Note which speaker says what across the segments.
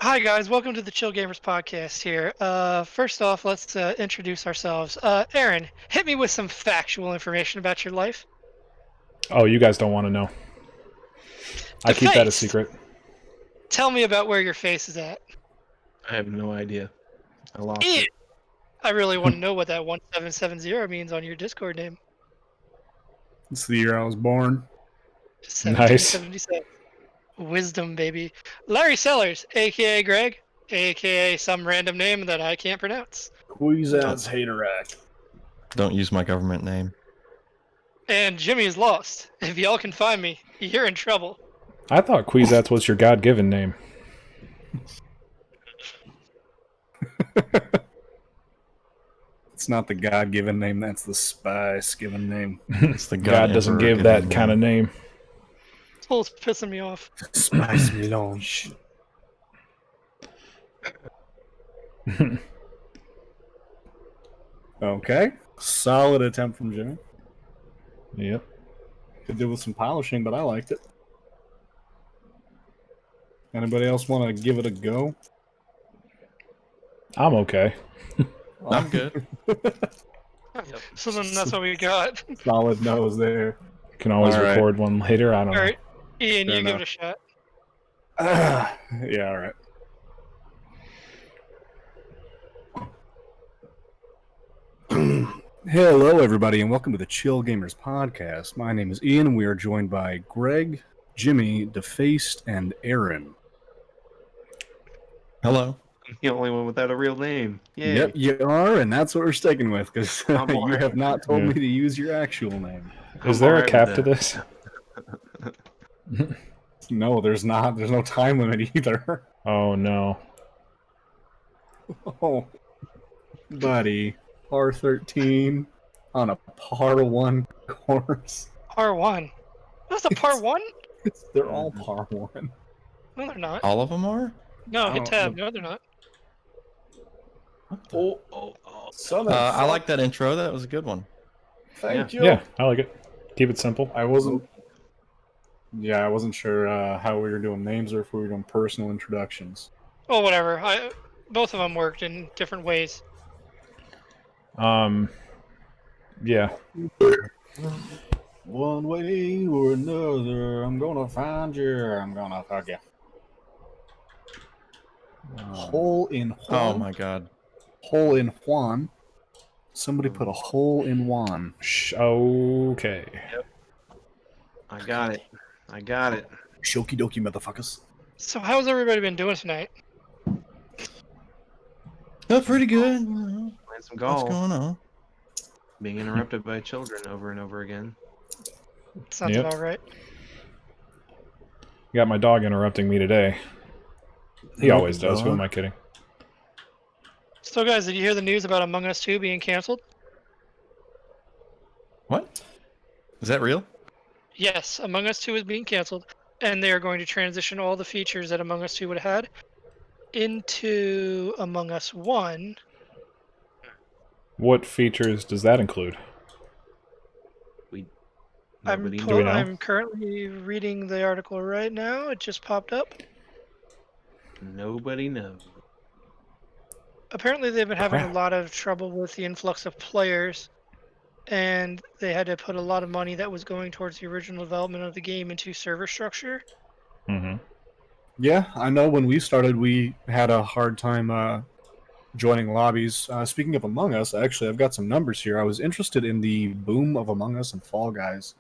Speaker 1: Hi guys, welcome to the Chill Gamers podcast here. First off, let's introduce ourselves. Aaron, hit me with some factual information about your life.
Speaker 2: Oh, you guys don't want to know. I keep that a
Speaker 1: Defaced.
Speaker 2: secret.
Speaker 1: Tell me about where your face is at.
Speaker 3: I have no idea. I lost
Speaker 1: Eh,
Speaker 3: it.
Speaker 1: I really want to know what that 1770 means on your Discord name.
Speaker 4: It's the year I was born.
Speaker 2: Nice.
Speaker 1: 1777. Wisdom, baby. Larry Sellers, aka Greg, aka some random name that I can't pronounce.
Speaker 4: Queezaz Haterak.
Speaker 3: Don't use my government name.
Speaker 1: And Jimmy is lost. If y'all can find me, you're in trouble.
Speaker 2: I thought Queezats was your God-given name.
Speaker 4: It's not the God-given name, that's the Spice-given name.
Speaker 3: It's the
Speaker 2: God doesn't give that kind of name.
Speaker 1: This whole's pissing me off.
Speaker 4: Spice Melange. Okay. Solid attempt from Jimmy.
Speaker 2: Yep.
Speaker 4: Could do with some polishing, but I liked it. Anybody else want to give it a go?
Speaker 2: I'm okay.
Speaker 3: I'm good.
Speaker 1: So then that's what we got.
Speaker 4: Solid nose there.
Speaker 2: Can always
Speaker 3: All right.
Speaker 2: record one later. I don't know.
Speaker 1: Alright, Ian,
Speaker 4: Fair
Speaker 1: you give
Speaker 4: enough.
Speaker 1: it a shot.
Speaker 4: Yeah, alright. Hello, everybody, and welcome to the Chill Gamers podcast. My name is Ian, and we are joined by Greg, Jimmy, Defaced, and Aaron.
Speaker 3: Hello.
Speaker 5: I'm the only one without a real name. Yay.
Speaker 4: Yep, you are, and that's what we're sticking with, because
Speaker 5: I'm
Speaker 4: you
Speaker 5: alright.
Speaker 4: have not told
Speaker 2: Yeah.
Speaker 4: me to use your actual name.
Speaker 2: Is
Speaker 5: I'm
Speaker 2: there a
Speaker 5: alright
Speaker 2: cap
Speaker 5: with
Speaker 2: to
Speaker 5: that.
Speaker 2: this?
Speaker 4: No, there's not. There's no time limit either.
Speaker 2: Oh, no.
Speaker 4: Oh, buddy. Par 13 on a par 1 course.
Speaker 1: Par 1. That's a par 1?
Speaker 4: They're all par 1.
Speaker 1: No, they're not.
Speaker 3: All of them are?
Speaker 1: No, hit
Speaker 4: Oh,
Speaker 1: tab. No, they're not.
Speaker 4: Oh.
Speaker 3: I like that intro. That was a good one.
Speaker 4: Thank you.
Speaker 2: Yeah, I like it. Keep it simple.
Speaker 4: I wasn't sure how we were doing names or if we were doing personal introductions.
Speaker 1: Well, whatever. Both of them worked in different ways.
Speaker 2: Yeah.
Speaker 4: One way or another, I'm gonna find you. I'm gonna fuck you. Hole in Juan.
Speaker 3: Oh my god.
Speaker 4: Hole in Juan. Somebody put a hole in Juan.
Speaker 2: Okay.
Speaker 5: I got it. I got it.
Speaker 4: Shoki dokie, motherfuckers.
Speaker 1: So how's everybody been doing tonight?
Speaker 3: Oh, pretty good.
Speaker 5: Playing some
Speaker 3: What's
Speaker 5: golf.
Speaker 3: going on?
Speaker 5: Being interrupted by children over and over again.
Speaker 1: Sounds
Speaker 2: Yep.
Speaker 1: about right.
Speaker 2: Got my dog interrupting me today. He
Speaker 4: Nope,
Speaker 2: always does. Who
Speaker 4: dog.
Speaker 2: am I kidding?
Speaker 1: So, guys, did you hear the news about Among Us 2 being canceled?
Speaker 3: What? Is that real?
Speaker 1: Yes, Among Us 2 is being canceled, and they are going to transition all the features that Among Us 2 would have had into Among Us 1.
Speaker 2: What features does that include?
Speaker 5: Nobody
Speaker 2: Do we know?
Speaker 1: I'm currently reading the article right now. It just popped up.
Speaker 5: Nobody knows.
Speaker 1: Apparently, they've been having a
Speaker 2: Crap.
Speaker 1: lot of trouble with the influx of players, and they had to put a lot of money that was going towards the original development of the game into server structure.
Speaker 2: Mm-hmm.
Speaker 4: Yeah, I know when we started, we had a hard time joining lobbies. Speaking of Among Us, actually, I've got some numbers here. I was interested in the boom of Among Us and Fall Guys.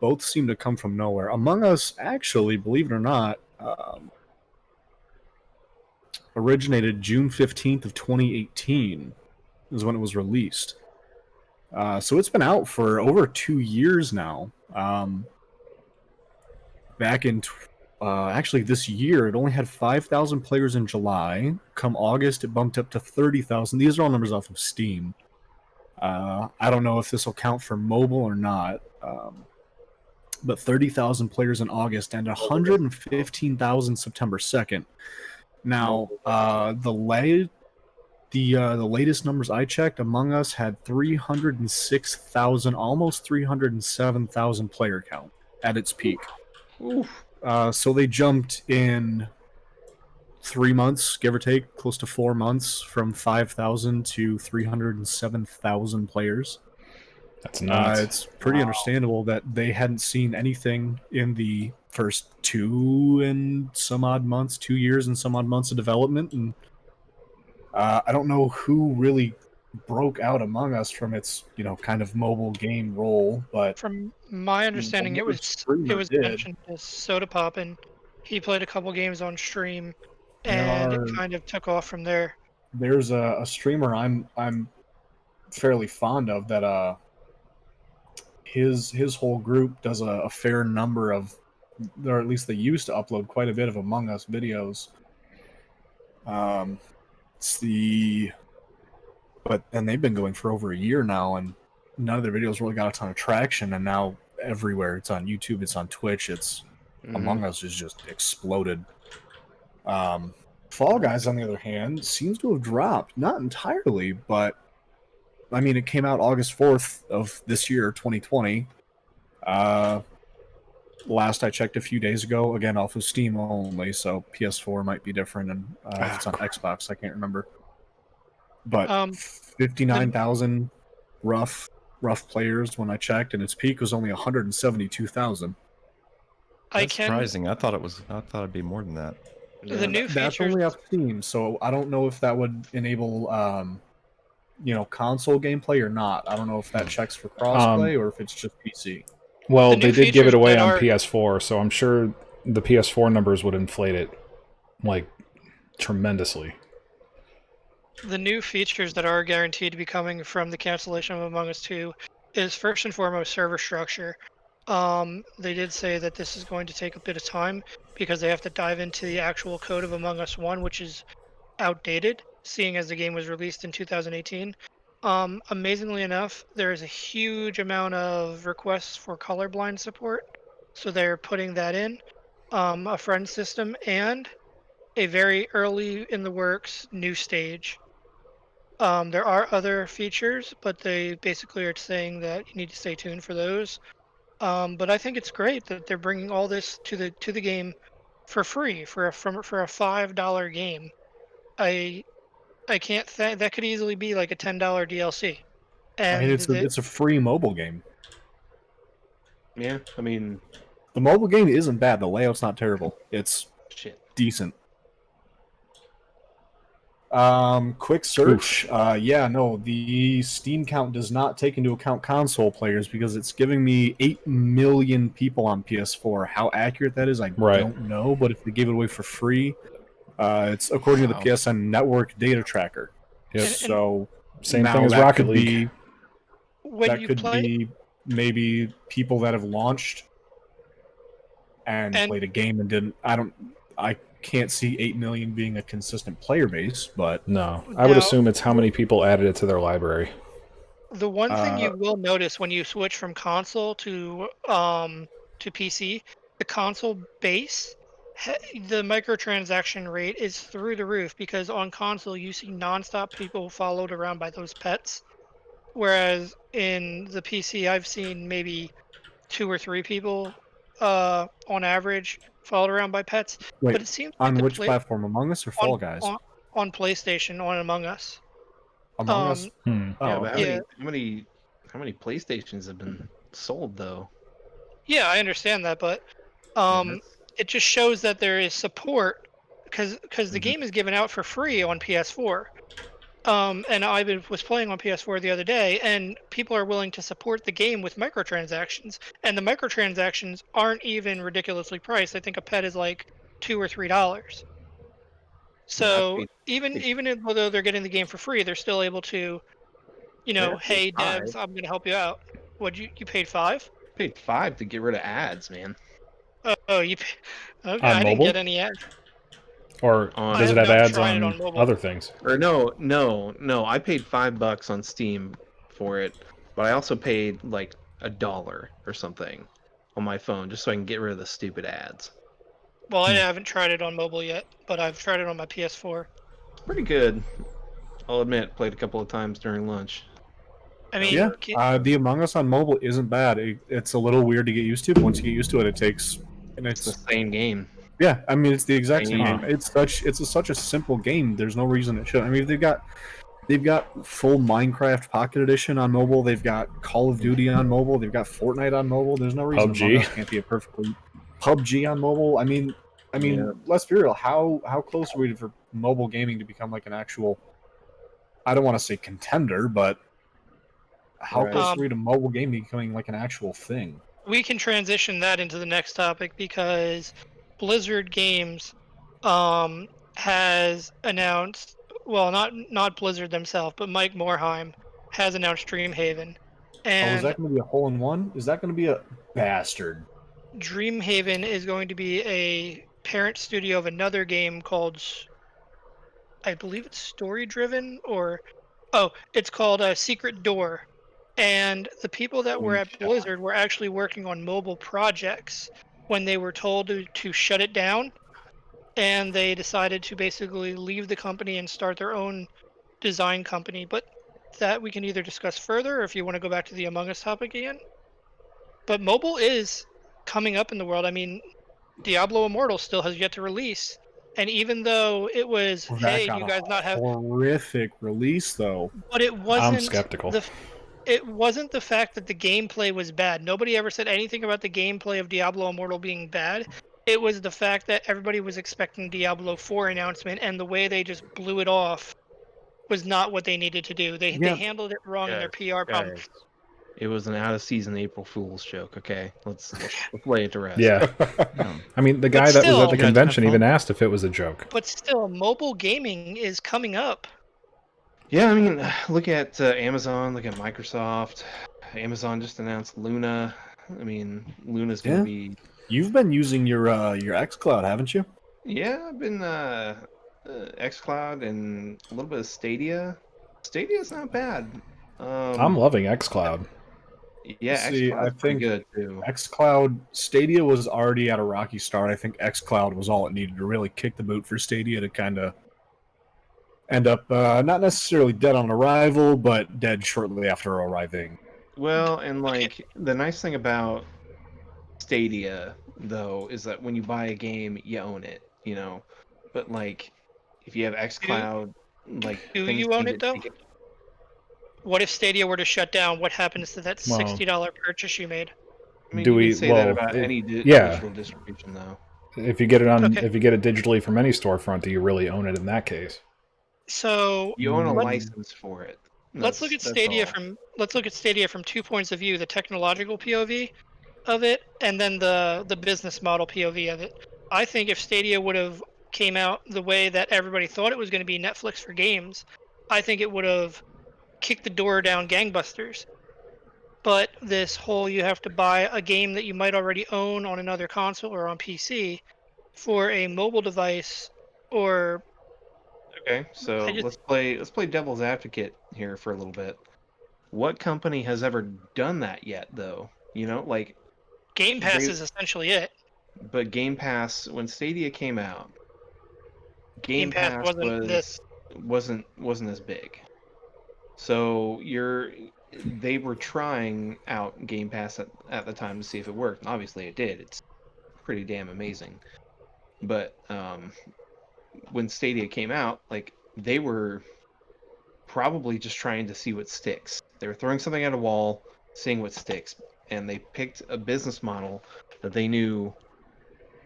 Speaker 4: Both seem to come from nowhere. Among Us, actually, believe it or not, originated June 15th of 2018 is when it was released. So it's been out for over 2 years now. Back in actually this year, it only had 5,000 players in July. Come August, it bumped up to 30,000. These are all numbers off of Steam. I don't know if this will count for mobile or not. But 30,000 players in August and 115,000 September 2nd. Now, the latest numbers I checked, Among Us had 306,000, almost 307,000 player count at its peak. So they jumped in 3 months, give or take, close to 4 months, from 5,000 to 307,000 players.
Speaker 2: That's nuts.
Speaker 4: It's pretty understandable that they hadn't seen anything in the first 2 and some odd months, 2 years and some odd months of development, and I don't know who really broke out Among Us from its, kind of mobile game role, but
Speaker 1: From my understanding,
Speaker 4: another
Speaker 1: it
Speaker 4: streamer
Speaker 1: was
Speaker 4: did.
Speaker 1: mentioned as Soda Pop, and he played a couple games on stream,
Speaker 4: There
Speaker 1: and it
Speaker 4: are
Speaker 1: kind of took off from there.
Speaker 4: there's a streamer I'm fairly fond of that his whole group does a fair number of, or at least they used to upload quite a bit of Among Us videos. It's the and they've been going for over a year now, and none of their videos really got a ton of traction. And now everywhere, it's on YouTube, it's on Twitch, it's Among Us is just exploded. Fall Guys, on the other hand, seems to have dropped, not entirely, but I mean, it came out August 4th of this year, 2020. Last I checked a few days ago, again off of Steam only, so PS4 might be different, and if it's on Xbox, I can't remember. But
Speaker 1: The
Speaker 4: 59,000 rough players when I checked, and its peak was only 172,000.
Speaker 3: That's surprising. I thought it'd be more than that.
Speaker 1: the new
Speaker 4: That's
Speaker 1: features.
Speaker 4: only off Steam, so I don't know if that would enable console gameplay or not. I don't know if that checks for crossplay or if it's just PC.
Speaker 2: Well,
Speaker 1: The new
Speaker 2: they did give it
Speaker 1: features
Speaker 2: away
Speaker 1: that
Speaker 2: on
Speaker 1: are-
Speaker 2: PS4, so I'm sure the PS4 numbers would inflate it like tremendously.
Speaker 1: The new features that are guaranteed to be coming from the cancellation of Among Us 2 is first and foremost server structure. They did say that this is going to take a bit of time because they have to dive into the actual code of Among Us 1, which is outdated, seeing as the game was released in 2018. Amazingly enough, there is a huge amount of requests for colorblind support, so they're putting that in. A friend system and a very early in the works new stage. There are other features, but they basically are saying that you need to stay tuned for those. But I think it's great that they're bringing all this to the game for free for a $5 game. I I can't think that could easily be like a $10 DLC.
Speaker 4: I mean,
Speaker 1: And
Speaker 4: it's a free mobile game.
Speaker 5: Yeah, I mean,
Speaker 4: The mobile game isn't bad. The layout's not terrible. It's
Speaker 5: shit.
Speaker 4: decent. Quick search. Yeah, no, the Steam count does not take into account console players because it's giving me 8 million people on PS4. How accurate that is, I don't know. But if they gave it away for free, it's according to the PSN Network data tracker.
Speaker 2: Yep.
Speaker 4: So
Speaker 2: Same
Speaker 4: now
Speaker 2: thing as
Speaker 4: that
Speaker 2: Rocket
Speaker 4: could
Speaker 2: League.
Speaker 1: when
Speaker 4: that
Speaker 1: you
Speaker 4: could
Speaker 1: play,
Speaker 4: be maybe people that have launched and
Speaker 1: And-
Speaker 4: played a game and didn't. I can't see 8 million being a consistent player base, but
Speaker 2: No, I would
Speaker 1: Now-
Speaker 2: assume it's how many people added it to their library.
Speaker 1: the one thing you will notice when you switch from console to PC, the console base, the microtransaction rate is through the roof because on console you see nonstop people followed around by those pets, whereas in the PC I've seen maybe 2 or 3 people on average followed around by pets.
Speaker 4: wait,
Speaker 1: But it seems
Speaker 4: on
Speaker 1: like
Speaker 4: which platform? Among Us or Fall Guys?
Speaker 1: on PlayStation on Among Us.
Speaker 4: Among Us.
Speaker 2: Hmm.
Speaker 4: Oh,
Speaker 5: Yeah, but
Speaker 4: okay.
Speaker 5: how many PlayStations have been sold though?
Speaker 1: Yeah, I understand that, but it just shows that there is support because the game is given out for free on PS4. And was playing on PS4 the other day, and people are willing to support the game with microtransactions, and the microtransactions aren't even ridiculously priced. I think a pet is like $2 or $3. So though they're getting the game for free, they're still able to,
Speaker 5: Yeah,
Speaker 1: hey
Speaker 5: it's five.
Speaker 1: devs, I'm gonna help you out. What you paid 5?
Speaker 5: I paid $5 to get rid of ads, man.
Speaker 1: Oh, okay.
Speaker 2: On
Speaker 1: I didn't
Speaker 2: mobile?
Speaker 1: get any ads.
Speaker 2: Or
Speaker 5: On-
Speaker 2: does
Speaker 1: I
Speaker 2: it
Speaker 1: have
Speaker 2: have
Speaker 1: not
Speaker 2: ads
Speaker 1: tried it
Speaker 2: on
Speaker 1: on mobile.
Speaker 2: other things?
Speaker 5: Or no. I paid $5 on Steam for it, but I also paid like $1 or something on my phone just so I can get rid of the stupid ads.
Speaker 1: Well, I haven't tried it on mobile yet, but I've tried it on my PS4.
Speaker 5: Pretty good. I'll admit, played a couple of times during lunch.
Speaker 1: I mean,
Speaker 4: Yeah, the Among Us on mobile isn't bad. It's a little weird to get used to, but once you get used to it, it takes. And
Speaker 5: It's the
Speaker 4: it's
Speaker 5: same game.
Speaker 4: Yeah, I mean it's the exact same
Speaker 5: Huh.
Speaker 4: game. It's such a simple game. There's no reason it should. I mean they've got full Minecraft Pocket Edition on mobile. They've got Call of Duty on mobile. They've got Fortnite on mobile. There's no reason Among
Speaker 2: PUBG.
Speaker 4: Us can't be a perfectly PUBG on mobile. I
Speaker 5: Yeah.
Speaker 4: mean, let's be real. How close are we for mobile gaming to become like an actual? I don't want to say contender, but how
Speaker 5: Right.
Speaker 4: close are we to mobile gaming becoming like an actual thing?
Speaker 1: We can transition that into the next topic because Blizzard Games um, has announced, well, not Blizzard themselves, but Mike Morhaime has announced Dreamhaven,
Speaker 4: Oh, is
Speaker 1: and
Speaker 4: that going to be a hole in one? Is that going to be a bastard?
Speaker 1: Dreamhaven is going to be a parent studio of another game called, I believe it's Story Driven, or it's called Secret Door. And the people that were
Speaker 4: Holy
Speaker 1: at
Speaker 4: shit.
Speaker 1: Blizzard were actually working on mobile projects when they were told to shut it down, and they decided to basically leave the company and start their own design company. But that we can either discuss further, or if you want to go back to the Among Us topic again. But mobile is coming up in the world. I mean, Diablo Immortal still has yet to release. And even though it was,
Speaker 4: Well, that
Speaker 1: hey, do
Speaker 4: got
Speaker 1: you
Speaker 4: a
Speaker 1: guys not have,
Speaker 4: horrific release, though.
Speaker 1: but it
Speaker 2: I'm
Speaker 1: wasn't
Speaker 2: skeptical.
Speaker 1: it wasn't the fact that the gameplay was bad. Nobody ever said anything about the gameplay of Diablo Immortal being bad. It was the fact that everybody was expecting Diablo 4 announcement, and the way they just blew it off was not what they needed to do. They
Speaker 4: Yeah,
Speaker 1: handled it wrong in their
Speaker 5: Guys,
Speaker 1: PR problem.
Speaker 5: guys, it was an out of season April Fool's joke. Okay, let's lay it to rest.
Speaker 2: Yeah.
Speaker 3: Yeah.
Speaker 2: I mean, the
Speaker 1: But
Speaker 2: guy that was at the
Speaker 1: still,
Speaker 3: You guys have
Speaker 2: convention even
Speaker 3: fun?
Speaker 2: asked if it was a joke.
Speaker 1: but still, mobile gaming is coming up.
Speaker 5: Yeah, I mean, look at Amazon, look at Microsoft. Amazon just announced Luna. I mean, Luna's gonna
Speaker 4: Yeah.
Speaker 5: be.
Speaker 4: You've been using your XCloud, haven't you?
Speaker 5: Yeah, I've been XCloud and a little bit of Stadia. Stadia's not bad.
Speaker 2: I'm loving xCloud.
Speaker 5: Yeah,
Speaker 4: See, I
Speaker 5: XCloud's pretty
Speaker 4: think
Speaker 5: good too.
Speaker 4: XCloud Stadia was already at a rocky start. I think XCloud was all it needed to really kick the boot for Stadia to kind of end up not necessarily dead on arrival, but dead shortly after arriving.
Speaker 5: Well, and
Speaker 1: Okay,
Speaker 5: like the nice thing about Stadia though is that when you buy a game, you own it, you know. But like if you have
Speaker 1: do
Speaker 5: XCloud, like
Speaker 1: do
Speaker 5: things
Speaker 1: you own
Speaker 5: can
Speaker 1: it
Speaker 5: get
Speaker 1: though?
Speaker 5: taken.
Speaker 1: What if Stadia were to shut down? What happens to that
Speaker 2: Well,
Speaker 1: $60 purchase you made?
Speaker 5: I mean,
Speaker 2: do
Speaker 5: you
Speaker 2: we?
Speaker 5: can say that
Speaker 2: Well,
Speaker 5: about any
Speaker 2: yeah.
Speaker 5: digital distribution though.
Speaker 2: If you get it on,
Speaker 1: Okay,
Speaker 2: if you get it digitally from any storefront, do you really own it in that case?
Speaker 1: so
Speaker 5: You own a
Speaker 1: let's
Speaker 5: license for it.
Speaker 1: let's look at Stadia
Speaker 5: All.
Speaker 1: from let's look at Stadia from 2 points of view: the technological POV of it, and then the business model POV of it. I think if Stadia would have came out the way that everybody thought it was going to be, Netflix for games, I think it would have kicked the door down gangbusters. But this whole, you have to buy a game that you might already own on another console or on PC for a mobile device, or
Speaker 5: Okay,
Speaker 1: I
Speaker 5: so
Speaker 1: just
Speaker 5: let's play devil's advocate here for a little bit. What company has ever done that yet though? You know, like
Speaker 1: Game Pass
Speaker 5: they
Speaker 1: is essentially it.
Speaker 5: but Game Pass when Stadia came out,
Speaker 1: Game
Speaker 5: Game
Speaker 1: Pass
Speaker 5: Pass
Speaker 1: wasn't this.
Speaker 5: wasn't as big. So they were trying out Game Pass at the time to see if it worked. And obviously it did. It's pretty damn amazing. But when Stadia came out, like they were probably just trying to see what sticks. They were throwing something at a wall, seeing what sticks, and they picked a business model that they knew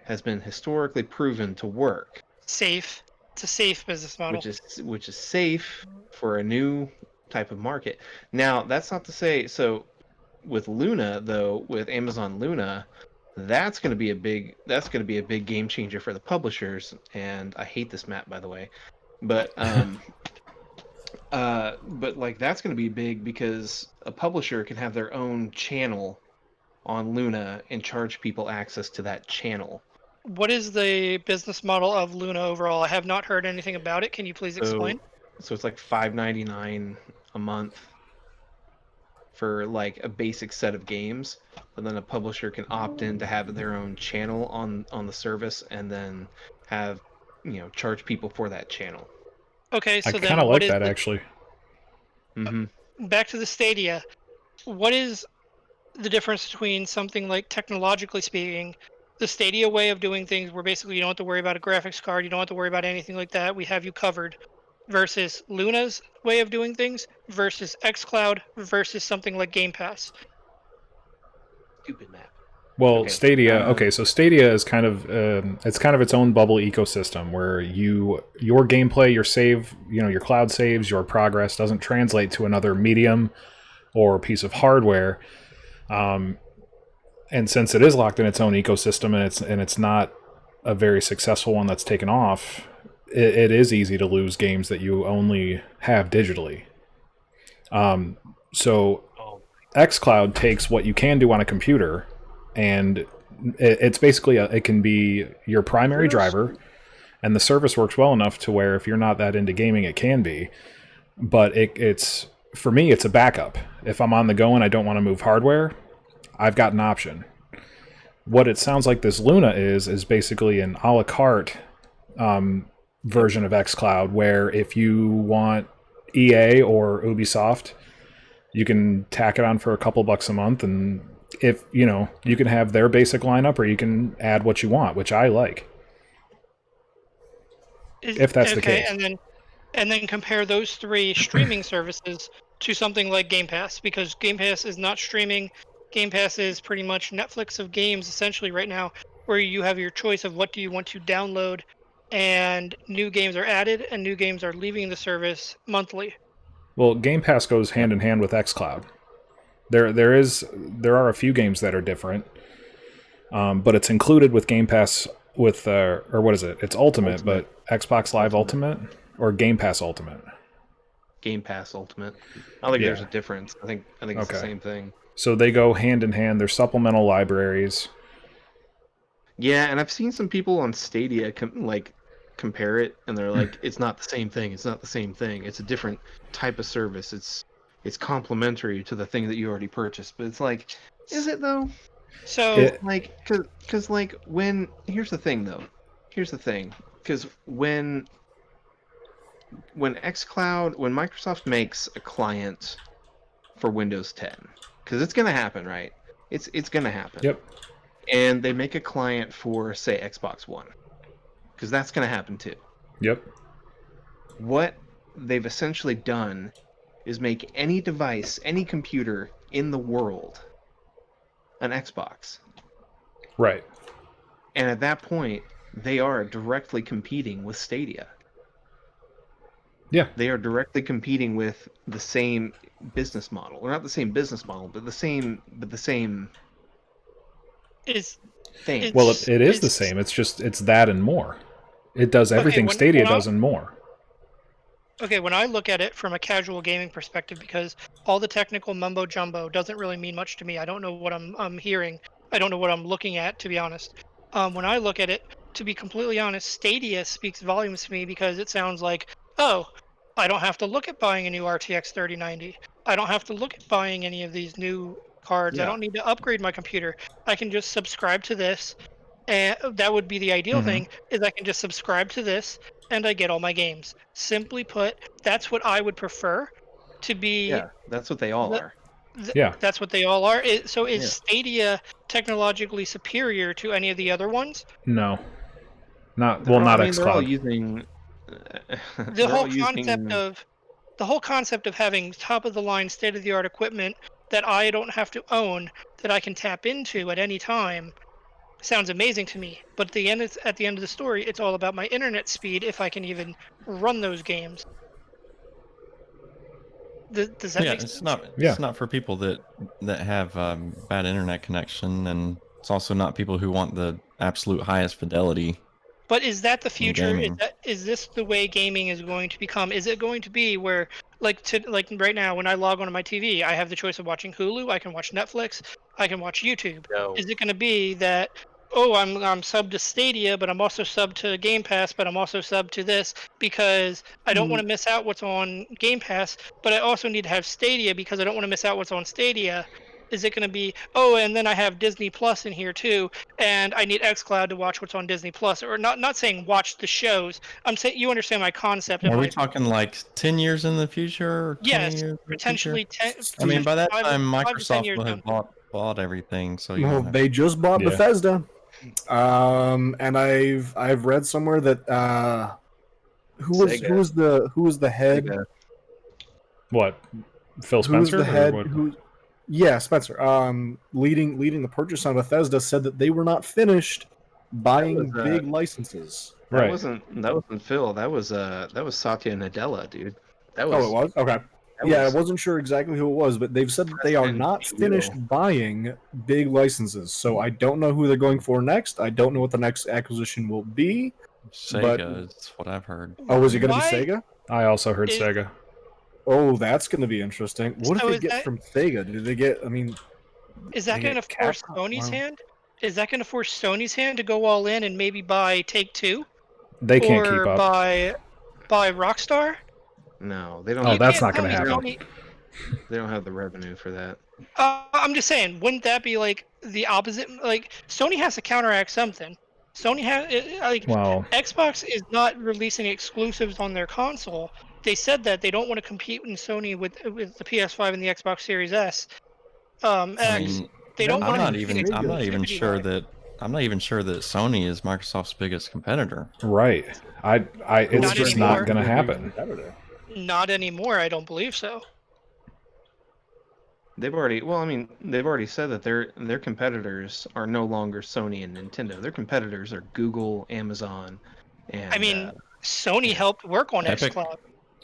Speaker 5: has been historically proven to work,
Speaker 1: Safe. It's a safe business model.
Speaker 5: which is safe for a new type of market. Now, that's not to say so with Luna though, with Amazon Luna, that's going to be a big game changer for the publishers, and I hate this map by the way. But but like that's going to be big because a publisher can have their own channel on Luna and charge people access to that channel.
Speaker 1: What is the business model of Luna overall? I have not heard anything about it. Can you please explain?
Speaker 5: So it's like $5.99 a month for like a basic set of games, but then a publisher can opt in to have their own channel on the service and then have charge people for that channel.
Speaker 1: Okay,
Speaker 2: I
Speaker 1: so
Speaker 2: kind of
Speaker 1: then what
Speaker 2: like
Speaker 1: is
Speaker 2: that
Speaker 1: the
Speaker 2: actually.
Speaker 5: Mm-hmm.
Speaker 1: back to the Stadia? What is the difference between something like, technologically speaking, the Stadia way of doing things, where basically you don't have to worry about a graphics card, you don't have to worry about anything like that. We have you covered. Versus Luna's way of doing things, versus xCloud, versus something like Game Pass.
Speaker 5: Stupid map.
Speaker 2: Well,
Speaker 5: Okay,
Speaker 2: Stadia. Okay, so Stadia is kind of it's kind of its own bubble ecosystem where your gameplay, your save, your cloud saves, your progress doesn't translate to another medium or piece of hardware. And since it is locked in its own ecosystem and it's not a very successful one that's taken off, it is easy to lose games that you only have digitally. So xCloud takes what you can do on a computer, and it's basically it can be your primary driver, and the service works well enough to where if you're not that into gaming, it can be. But it's for me, it's a backup. If I'm on the go and I don't want to move hardware, I've got an option. What it sounds like this Luna is basically an a la carte version of xCloud, where if you want EA or Ubisoft, you can tack it on for a couple bucks a month, and if you can have their basic lineup, or you can add what you want, which I like. If that's the case.
Speaker 1: And then compare those 3 streaming services to something like Game Pass, because Game Pass is not streaming. Game Pass is pretty much Netflix of games essentially right now, where you have your choice of what do you want to download, and new games are added and new games are leaving the service monthly.
Speaker 2: Well, Game Pass goes hand in hand with xCloud. There are a few games that are different, but it's included with Game Pass with or what is it? It's Ultimate, but Xbox Live Ultimate or Game Pass Ultimate.
Speaker 5: Game Pass Ultimate. I don't think there's a difference. I think it's the same thing.
Speaker 2: So they go hand in hand. They're supplemental libraries.
Speaker 5: Yeah, and I've seen some people on Stadia compare it, and they're like, "It's not the same thing. It's not the same thing. It's a different type of service. It's complementary to the thing that you already purchased." But it's like, is it though?
Speaker 1: So
Speaker 5: because when here's the thing though, because when xCloud, when Microsoft makes a client for Windows 10, because it's gonna happen, right? It's gonna happen.
Speaker 2: Yep.
Speaker 5: And they make a client for, say, Xbox One, because that's gonna happen too.
Speaker 2: Yep.
Speaker 5: What they've essentially done is make any device, any computer in the world, an Xbox.
Speaker 2: Right.
Speaker 5: And at that point, they are directly competing with Stadia.
Speaker 2: Yeah.
Speaker 5: They are directly competing with the same business model. Or not the same business model, but the same thing.
Speaker 2: Well, it is the same. It's that and more. It does everything Stadia does and more.
Speaker 1: Okay, when I look at it from a casual gaming perspective, because all the technical mumbo jumbo doesn't really mean much to me. I don't know what I'm hearing. I don't know what I'm looking at, to be honest. When I look at it, to be completely honest, Stadia speaks volumes to me, because it sounds like, oh, I don't have to look at buying a new RTX 3090. I don't have to look at buying any of these new cards.
Speaker 5: Yeah.
Speaker 1: I don't need to upgrade my computer. I can just subscribe to this. And that would be the ideal thing, is I can just subscribe to this and I get all my games. Simply put, that's what I would prefer to be.
Speaker 5: Yeah, that's what they all are.
Speaker 2: Yeah.
Speaker 1: That's what they all are. Is Stadia technologically superior to any of the other ones?
Speaker 2: No. Not
Speaker 5: They're
Speaker 2: not
Speaker 5: all- They're all
Speaker 2: xCloud.
Speaker 5: using
Speaker 1: The whole concept of having top of the line, state of the art equipment that I don't have to own, that I can tap into at any time, sounds amazing to me. But at the end of the story, it's all about my internet speed, if I can even run those games. Does that make sense?
Speaker 3: It's not for people that have bad internet connection, and it's also not people who want the absolute highest fidelity.
Speaker 1: But is that the future?
Speaker 3: gaming.
Speaker 1: Is this the way gaming is going to become? Is it going to be where, like right now, when I log onto my TV, I have the choice of watching Hulu, I can watch Netflix, I can watch YouTube.
Speaker 5: No.
Speaker 1: Is it going to be that, oh, I'm subbed to Stadia, but I'm also subbed to Game Pass, but I'm also subbed to this, because I don't want to miss out what's on Game Pass, but I also need to have Stadia because I don't want to miss out what's on Stadia? Is it going to be, oh, and then I have Disney Plus in here too, and I need xCloud to watch what's on Disney Plus? Or not saying watch the shows. I'm saying, you understand my concept.
Speaker 3: Are we talking like 10 years in the future? Or 20
Speaker 1: Yes,
Speaker 3: years in the
Speaker 1: potentially
Speaker 3: future?
Speaker 1: 10.
Speaker 3: I mean, by that time,
Speaker 1: 5 to 10
Speaker 3: Microsoft
Speaker 1: years
Speaker 3: will
Speaker 1: down.
Speaker 3: have bought everything. So you
Speaker 4: No,
Speaker 3: won't have-
Speaker 4: they just bought
Speaker 2: Yeah.
Speaker 4: Bethesda. And I've read somewhere that who was the head?
Speaker 5: Sega.
Speaker 2: What? Phil
Speaker 4: Who was
Speaker 2: Spencer
Speaker 4: the
Speaker 2: or
Speaker 4: head?
Speaker 2: what?
Speaker 4: Yeah, Spencer. Leading the purchase on Bethesda said that they were not finished buying
Speaker 5: was,
Speaker 4: big licenses.
Speaker 5: That
Speaker 2: Right.
Speaker 5: wasn't Phil. That was Satya Nadella, dude. That
Speaker 4: Oh, it
Speaker 5: was
Speaker 4: was? Okay.
Speaker 5: that
Speaker 4: Yeah, I
Speaker 5: was
Speaker 4: wasn't sure exactly who it was, but they've said that they are
Speaker 5: President
Speaker 4: not
Speaker 5: and
Speaker 4: finished
Speaker 5: CEO.
Speaker 4: buying big licenses. So I don't know who they're going for next. I don't know what the next acquisition will be. But
Speaker 3: Sega is what I've heard.
Speaker 4: oh, is it going to be
Speaker 1: Why
Speaker 4: Sega?
Speaker 2: I also heard
Speaker 1: is
Speaker 2: Sega.
Speaker 4: Oh, that's going to be interesting. What if
Speaker 1: so
Speaker 4: they
Speaker 1: is
Speaker 4: get
Speaker 1: that
Speaker 4: from Sega? Do they get? I mean,
Speaker 1: is
Speaker 4: they
Speaker 1: that going to
Speaker 4: get
Speaker 1: force
Speaker 4: Capcom.
Speaker 1: Sony's
Speaker 4: Wow.
Speaker 1: hand? Is that going to force Sony's hand to go all in and maybe buy Take Two
Speaker 2: They can't keep
Speaker 1: or
Speaker 2: up.
Speaker 1: buy Rockstar?
Speaker 5: No, they don't.
Speaker 2: Oh,
Speaker 1: You
Speaker 2: that's
Speaker 1: can't
Speaker 2: not
Speaker 1: tell
Speaker 2: going to
Speaker 1: me
Speaker 2: happen.
Speaker 1: Sony.
Speaker 5: They don't have the revenue for that.
Speaker 1: I'm just saying, wouldn't that be like the opposite? Like Sony has to counteract something. Sony has like
Speaker 2: Well,
Speaker 1: Xbox is not releasing exclusives on their console. They said that they don't want to compete in Sony with the PS5 and the Xbox Series S,
Speaker 3: I
Speaker 1: X.
Speaker 3: mean,
Speaker 1: They
Speaker 4: That
Speaker 1: don't want
Speaker 3: I'm
Speaker 1: to
Speaker 3: not
Speaker 4: line
Speaker 1: compete
Speaker 3: even I'm not even
Speaker 1: exclusivity
Speaker 3: sure
Speaker 1: wise.
Speaker 3: that Sony is Microsoft's biggest competitor.
Speaker 2: right. It's
Speaker 1: Not
Speaker 2: just
Speaker 1: anymore.
Speaker 2: not going to happen.
Speaker 1: Not anymore. I don't believe so.
Speaker 5: They've already said that their competitors are no longer Sony and Nintendo. Their competitors are Google, Amazon, and
Speaker 1: I mean, Sony helped work on
Speaker 3: Epic.
Speaker 1: xCloud.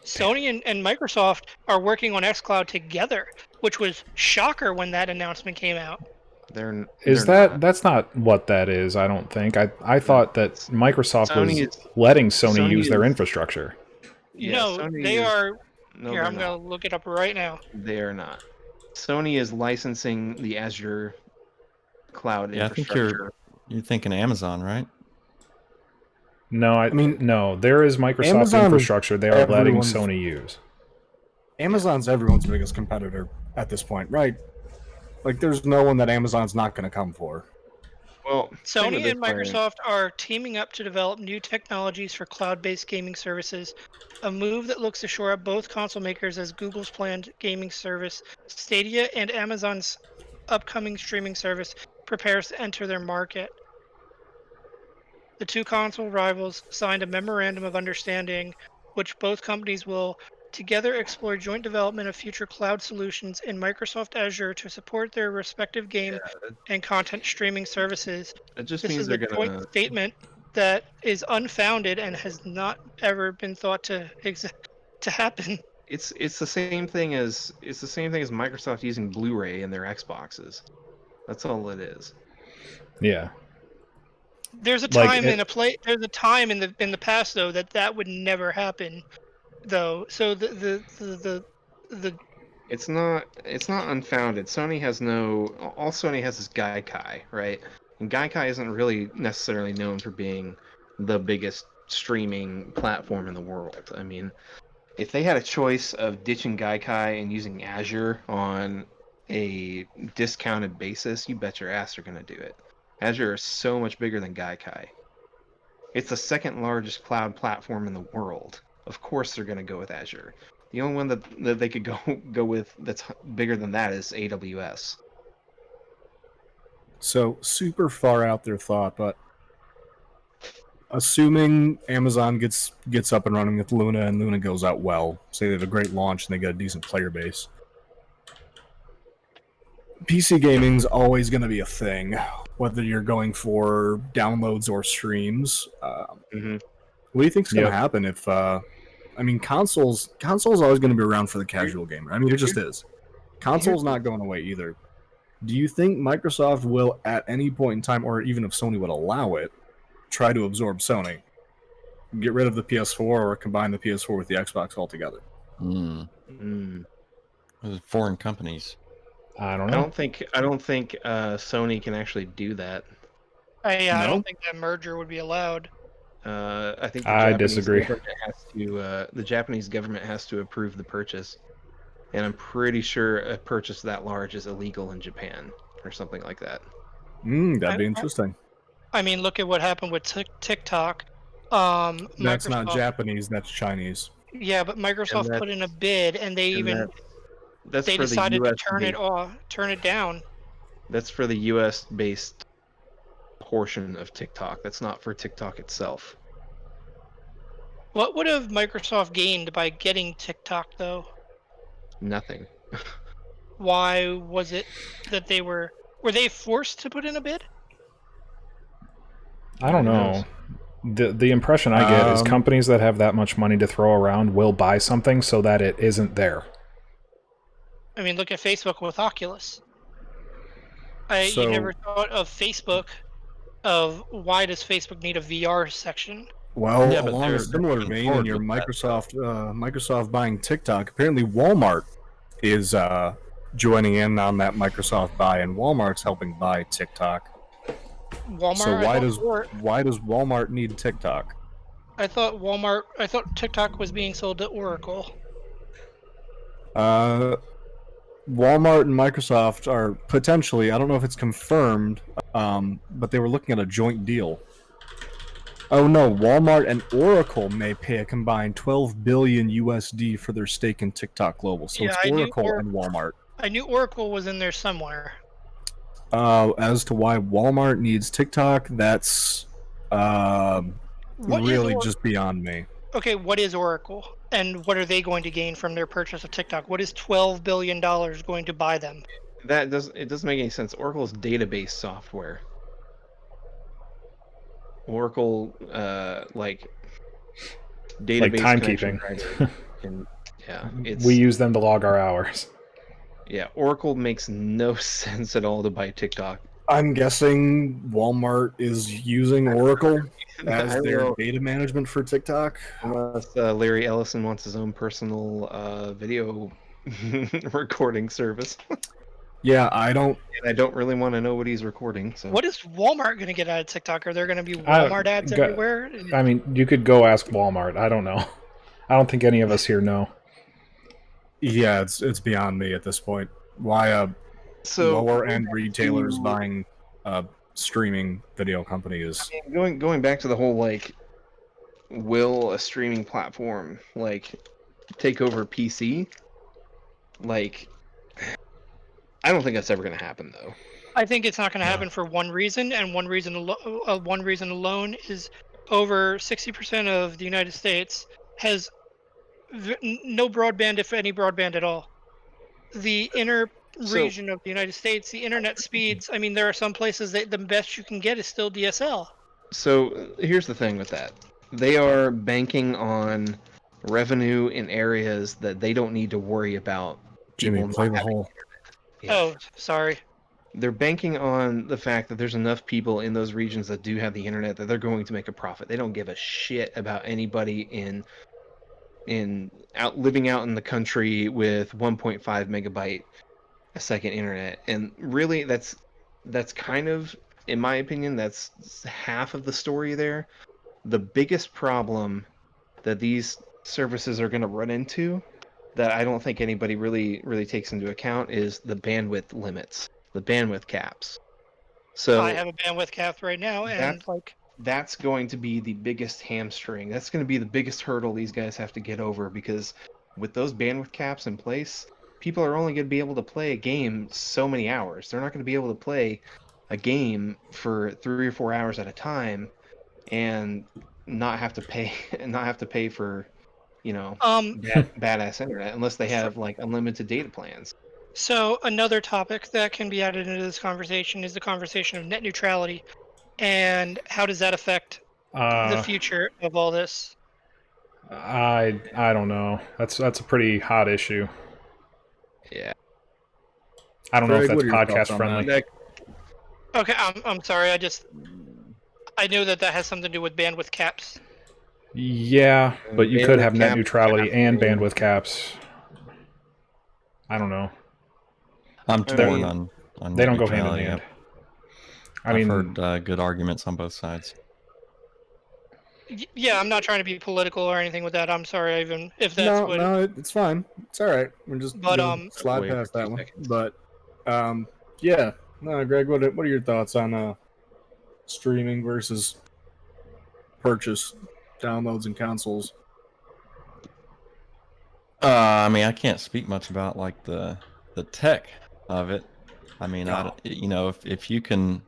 Speaker 1: Sony and Microsoft are working on xCloud together, which was shocker when that announcement came out.
Speaker 2: Is
Speaker 5: they're not.
Speaker 2: that's not what that is, I don't think. I
Speaker 5: No,
Speaker 2: thought that Microsoft was
Speaker 5: Sony is
Speaker 2: letting Sony
Speaker 5: Sony
Speaker 2: use their
Speaker 5: is
Speaker 2: infrastructure.
Speaker 5: yeah.
Speaker 1: No,
Speaker 5: Sony
Speaker 1: they
Speaker 5: is
Speaker 1: are.
Speaker 5: no,
Speaker 1: Here,
Speaker 5: they're
Speaker 1: I'm gonna
Speaker 5: not.
Speaker 1: look it up right now.
Speaker 5: They are not. Sony is licensing the Azure cloud
Speaker 3: Yeah, I think
Speaker 5: infrastructure.
Speaker 3: you're thinking Amazon, right?
Speaker 2: No,
Speaker 4: I mean,
Speaker 2: no, there is Microsoft
Speaker 4: Amazon is
Speaker 2: infrastructure they are letting
Speaker 4: everyone's
Speaker 2: Sony use.
Speaker 4: Amazon's everyone's biggest competitor at this point, right? Like, there's no one that Amazon's not going to come for.
Speaker 5: Well, think of it
Speaker 1: Sony
Speaker 5: this
Speaker 1: and
Speaker 5: way.
Speaker 1: Microsoft are teaming up to develop new technologies for cloud-based gaming services, a move that looks to shore up both console makers as Google's planned gaming service Stadia and Amazon's upcoming streaming service prepares to enter their market. The two console rivals signed a memorandum of understanding, which both companies will together explore joint development of future cloud solutions in Microsoft Azure to support their respective game and content streaming services.
Speaker 5: It just
Speaker 1: This
Speaker 5: means
Speaker 1: is
Speaker 5: they're
Speaker 1: a joint
Speaker 5: gonna.
Speaker 1: statement that is unfounded and has not ever been thought to happen.
Speaker 5: It's the same thing as Microsoft using Blu-ray in their Xboxes. That's all it is.
Speaker 2: Yeah.
Speaker 1: There's a
Speaker 2: Like
Speaker 1: time there's a time in the past though that would never happen though. So the
Speaker 5: It's not unfounded. Sony has no. All Sony has is Gaikai, right? And Gaikai isn't really necessarily known for being the biggest streaming platform in the world. I mean, if they had a choice of ditching Gaikai and using Azure on a discounted basis, you bet your ass they're going to do it. Azure is so much bigger than Gaikai. It's the second largest cloud platform in the world. Of course they're going to go with Azure. The only one that they could go with that's bigger than that is AWS.
Speaker 4: So, super far out there thought, but assuming Amazon gets up and running with Luna and Luna goes out well, say they had a great launch and they got a decent player base, PC gaming's always going to be a thing, whether you're going for downloads or streams.
Speaker 5: Mm-hmm.
Speaker 4: What do you think's going to
Speaker 2: Yep.
Speaker 4: happen if? I mean, consoles always going to be around for the casual gamer. I mean, it just is. Consoles not going away either. Do you think Microsoft will, at any point in time, or even if Sony would allow it, try to absorb Sony, get rid of the PS4, or combine the PS4 with the Xbox altogether?
Speaker 5: Mm.
Speaker 3: Those are foreign companies.
Speaker 2: I don't
Speaker 5: I
Speaker 2: know.
Speaker 5: don't think Sony can actually do that.
Speaker 1: I
Speaker 4: No?
Speaker 1: don't think that merger would be allowed.
Speaker 5: I think the
Speaker 2: I
Speaker 5: Japanese
Speaker 2: disagree.
Speaker 5: government has to. The Japanese government has to approve the purchase, and I'm pretty sure a purchase that large is illegal in Japan or something like that.
Speaker 4: That'd be
Speaker 1: I-
Speaker 4: interesting.
Speaker 1: I mean, look at what happened with TikTok.
Speaker 4: That's not
Speaker 1: Microsoft,
Speaker 4: Japanese, that's Chinese.
Speaker 1: yeah, but
Speaker 5: And
Speaker 1: Microsoft put in a bid, and
Speaker 5: and that's
Speaker 1: they
Speaker 5: for the
Speaker 1: decided to
Speaker 5: U.S. based.
Speaker 1: turn it down.
Speaker 5: That's for the U.S. based portion of TikTok. That's not for TikTok itself.
Speaker 1: What would have Microsoft gained by getting TikTok, though?
Speaker 5: Nothing.
Speaker 1: Why was it that were they forced to put in a bid?
Speaker 2: I don't
Speaker 5: Who knows?
Speaker 2: know. The impression I get is
Speaker 4: Um,
Speaker 2: companies that have that much money to throw around will buy something so that it isn't there.
Speaker 1: I mean, look at Facebook with Oculus. You
Speaker 4: So,
Speaker 1: never thought of Facebook, of why does Facebook need a VR section?
Speaker 4: well,
Speaker 3: Yeah, but
Speaker 4: along a
Speaker 3: they're
Speaker 4: similar
Speaker 3: moving
Speaker 4: vein, in
Speaker 3: forward
Speaker 4: your
Speaker 3: with that, so.
Speaker 4: Microsoft buying TikTok, apparently Walmart is joining in on that Microsoft buy, and Walmart's helping buy TikTok. So
Speaker 1: Walmart,
Speaker 4: why does Walmart need TikTok?
Speaker 1: I thought TikTok was being sold to Oracle.
Speaker 4: Uh, Walmart and Microsoft are potentially, I don't know if it's confirmed, but they were looking at a joint deal. Oh no, Walmart and Oracle may pay a combined 12 billion USD for their stake in TikTok Global. So
Speaker 1: Yeah,
Speaker 4: it's Oracle and Walmart.
Speaker 1: I knew Oracle was in there somewhere.
Speaker 4: As to why Walmart needs TikTok, that's
Speaker 1: What is
Speaker 4: really
Speaker 1: Oracle?
Speaker 4: just beyond me.
Speaker 1: Okay, what is Oracle? And what are they going to gain from their purchase of TikTok? What is $12 billion going to buy them?
Speaker 5: It doesn't make any sense. Oracle's database software. Oracle like database connection
Speaker 2: timekeeping.
Speaker 5: writer and yeah, it's
Speaker 2: We use them to log our hours.
Speaker 5: yeah, Oracle makes no sense at all to buy TikTok.
Speaker 4: I'm guessing Walmart is using Oracle as
Speaker 5: I don't
Speaker 4: their
Speaker 5: know,
Speaker 4: data management for TikTok.
Speaker 5: unless Larry Ellison wants his own personal video recording service.
Speaker 4: Yeah, I don't.
Speaker 5: And I don't really want to know what he's recording. So
Speaker 1: What is Walmart going to get out of TikTok? Are there going to be
Speaker 2: I-
Speaker 1: Walmart ads
Speaker 2: go-
Speaker 1: everywhere?
Speaker 2: I mean, you could go ask Walmart. I don't know. I don't think any of us here know.
Speaker 4: Yeah, it's beyond me at this point. Why lower end retailers buying streaming video companies?
Speaker 5: going back to the whole like, will a streaming platform like take over PC? Like, I don't think that's ever going to happen though.
Speaker 1: I think it's not going to happen for one reason, and one reason alone is over 60% of the United States has no broadband, if any broadband at all. The inner
Speaker 5: So-
Speaker 1: region of the United States, the internet speeds, I mean, there are some places that the best you can get is still DSL.
Speaker 5: So here's the thing with that. They are banking on revenue in areas that they don't need to worry about.
Speaker 4: Jimmy,
Speaker 5: people
Speaker 4: play
Speaker 5: not
Speaker 4: the
Speaker 5: having
Speaker 4: whole.
Speaker 5: internet. Yeah.
Speaker 1: Oh, sorry.
Speaker 5: They're banking on the fact that there's enough people in those regions that do have the internet that they're going to make a profit. They don't give a shit about anybody living out in the country with 1.5 megabyte a second internet. And really that's kind of, in my opinion, that's half of the story there. The biggest problem that these services are going to run into that I don't think anybody really takes into account is the bandwidth limits, the bandwidth caps. So
Speaker 1: I have a bandwidth cap right now, and
Speaker 5: that's going to be the biggest hamstring. That's going to be the biggest hurdle these guys have to get over, because with those bandwidth caps in place, people are only going to be able to play a game so many hours. They're not going to be able to play a game for 3 or 4 hours at a time and not have to pay for, badass internet unless they have like unlimited data plans.
Speaker 1: So another topic that can be added into this conversation is the conversation of net neutrality, and how does that affect the future of all this?
Speaker 2: I don't know. That's a pretty hot issue.
Speaker 5: Yeah.
Speaker 2: I don't know if
Speaker 4: Greg,
Speaker 2: that's
Speaker 4: what are your thoughts
Speaker 2: podcast
Speaker 4: on
Speaker 2: friendly.
Speaker 1: Okay, I'm sorry. I know that has something to do with bandwidth caps.
Speaker 2: Yeah, but you could
Speaker 5: Bandwidth
Speaker 2: have net
Speaker 5: caps
Speaker 2: neutrality and
Speaker 5: happening.
Speaker 2: bandwidth caps. I don't know.
Speaker 3: I'm
Speaker 5: I
Speaker 3: torn
Speaker 5: mean,
Speaker 3: on
Speaker 2: They
Speaker 3: net
Speaker 2: don't go hand in
Speaker 3: neutrality.
Speaker 2: hand.
Speaker 3: I've heard good arguments on both sides.
Speaker 1: Yeah, I'm not trying to be political or anything with that. I'm sorry, even if that's what.
Speaker 4: No, it's fine. It's all right. We're just
Speaker 1: But,
Speaker 4: gonna slide
Speaker 5: wait for
Speaker 4: past
Speaker 5: 2
Speaker 4: that one.
Speaker 5: seconds.
Speaker 4: But yeah. No, Greg, what are your thoughts on streaming versus purchase downloads and consoles?
Speaker 3: I mean, I can't speak much about like the tech of it. I mean,
Speaker 4: No.
Speaker 3: if you can,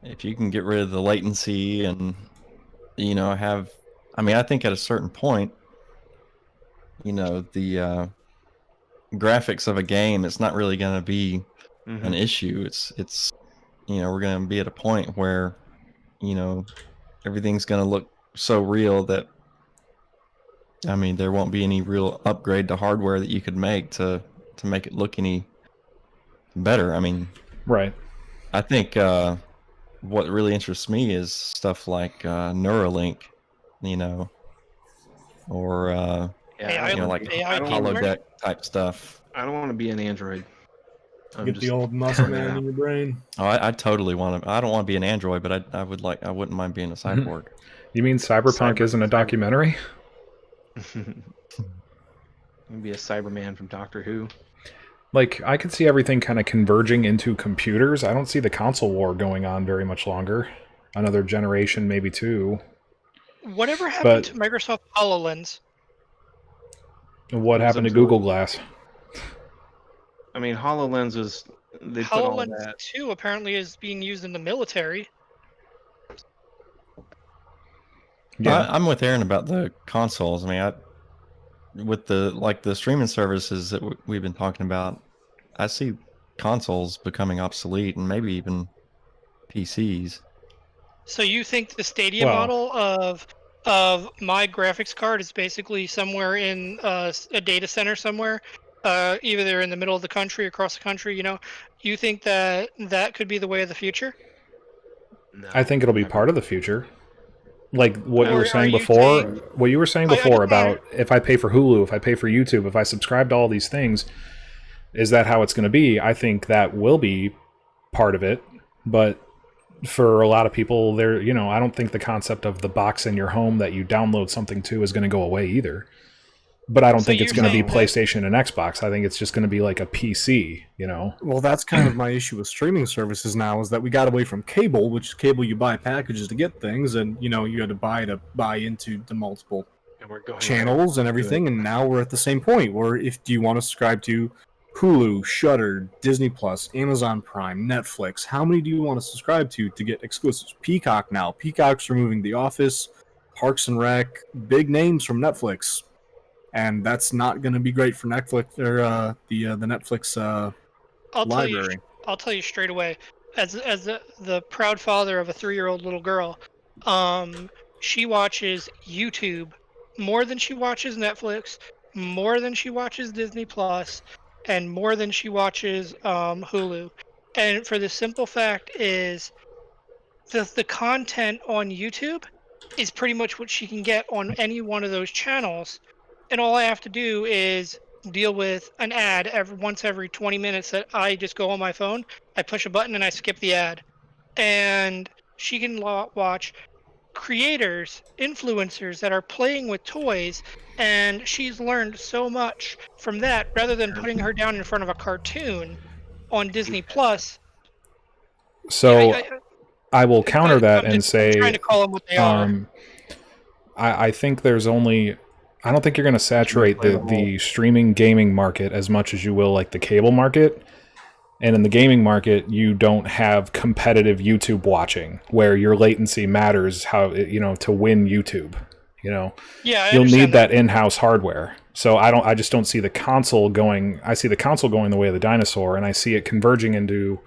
Speaker 3: if you can get rid of the latency and have, I mean, I think at a certain point, the graphics of a game, it's not really going to be an issue. It's we're going to be at a point where everything's going to look so real that, I mean, there won't be any real upgrade to hardware that you could make to make it look any better. I mean,
Speaker 2: Right.
Speaker 3: I think what really interests me is stuff like Neuralink, or
Speaker 1: AI,
Speaker 3: like
Speaker 1: AI
Speaker 5: don't
Speaker 1: game
Speaker 5: wanna-
Speaker 1: learning?
Speaker 3: holodeck type stuff.
Speaker 5: I don't want to be an android.
Speaker 4: Get the old muscle man
Speaker 5: Yeah.
Speaker 4: in your brain.
Speaker 3: Oh, I totally want to. I don't want to be an android, but I wouldn't mind being a cyborg.
Speaker 2: You mean Cyberpunk isn't a documentary?
Speaker 5: Maybe a Cyberman from Doctor Who.
Speaker 2: Like, I could see everything kind of converging into computers. I don't see the console war going on very much longer. Another generation, maybe two.
Speaker 1: Whatever
Speaker 2: But-
Speaker 1: happened to Microsoft HoloLens?
Speaker 2: What
Speaker 5: It was
Speaker 2: happened to
Speaker 5: absorbed.
Speaker 2: Google Glass?
Speaker 5: I mean, HoloLens was they put all
Speaker 1: HoloLens
Speaker 5: that.
Speaker 1: 2 apparently is being used in the military.
Speaker 2: Yeah.
Speaker 3: I'm with Aaron about the consoles. I mean, with the streaming services that we've been talking about, I see consoles becoming obsolete and maybe even PCs.
Speaker 1: So you think the Stadia
Speaker 2: Well-
Speaker 1: model of my graphics card is basically somewhere in a data center somewhere, either they're in the middle of the country, across the country, you think that that could be the way of the future?
Speaker 5: No,
Speaker 2: I think it'll be
Speaker 5: never.
Speaker 2: part of the future. Like what you
Speaker 1: Or
Speaker 2: were
Speaker 1: are
Speaker 2: saying
Speaker 1: you
Speaker 2: before,
Speaker 1: saying-
Speaker 2: what you were saying
Speaker 1: I just
Speaker 2: before
Speaker 1: wanna-
Speaker 2: about if I pay for Hulu, if I pay for YouTube, if I subscribe to all these things, is that how it's going to be? I think that will be part of it, but for a lot of people, I don't think the concept of the box in your home that you download something to is going to go away either. But I don't
Speaker 1: So
Speaker 2: think it's
Speaker 1: you're
Speaker 2: going to be
Speaker 1: saying that-
Speaker 2: PlayStation and Xbox. I think it's just going to be like a PC,
Speaker 4: Well, that's kind of my issue with streaming services now is that we got away from cable, which is cable you buy packages to get things, and you had to buy into the multiple
Speaker 5: And we're going
Speaker 4: channels and everything, and now we're at the same point where if do you want to subscribe to Hulu, Shudder, Disney Plus, Amazon Prime, Netflix, how many do you want to subscribe to get exclusives? Peacock now. Peacock's removing The Office, Parks and Rec, big names from Netflix. And that's not going to be great for Netflix or the Netflix library.
Speaker 1: I'll tell you straight away, as the proud father of a 3-year-old little girl, she watches YouTube more than she watches Netflix, more than she watches Disney Plus, and more than she watches Hulu. And for the simple fact is, the content on YouTube is pretty much what she can get on any one of those channels, and all I have to do is deal with an ad once every 20 minutes that I just go on my phone, I push a button and I skip the ad. And she can watch creators, influencers that are playing with toys, and she's learned so much from that rather than putting her down in front of a cartoon on Disney Plus.
Speaker 2: So I will
Speaker 1: I'm
Speaker 2: counter that and
Speaker 1: I'm trying
Speaker 2: say,
Speaker 1: to call them what they are.
Speaker 2: I think I don't think you're going to saturate the streaming gaming market as much as you will like the cable market. And in the gaming market, you don't have competitive YouTube watching where your latency matters to win YouTube.
Speaker 1: Yeah,
Speaker 2: You'll need that in-house hardware. So I just don't see the console going. I see the console going the way of the dinosaur, and I see it converging into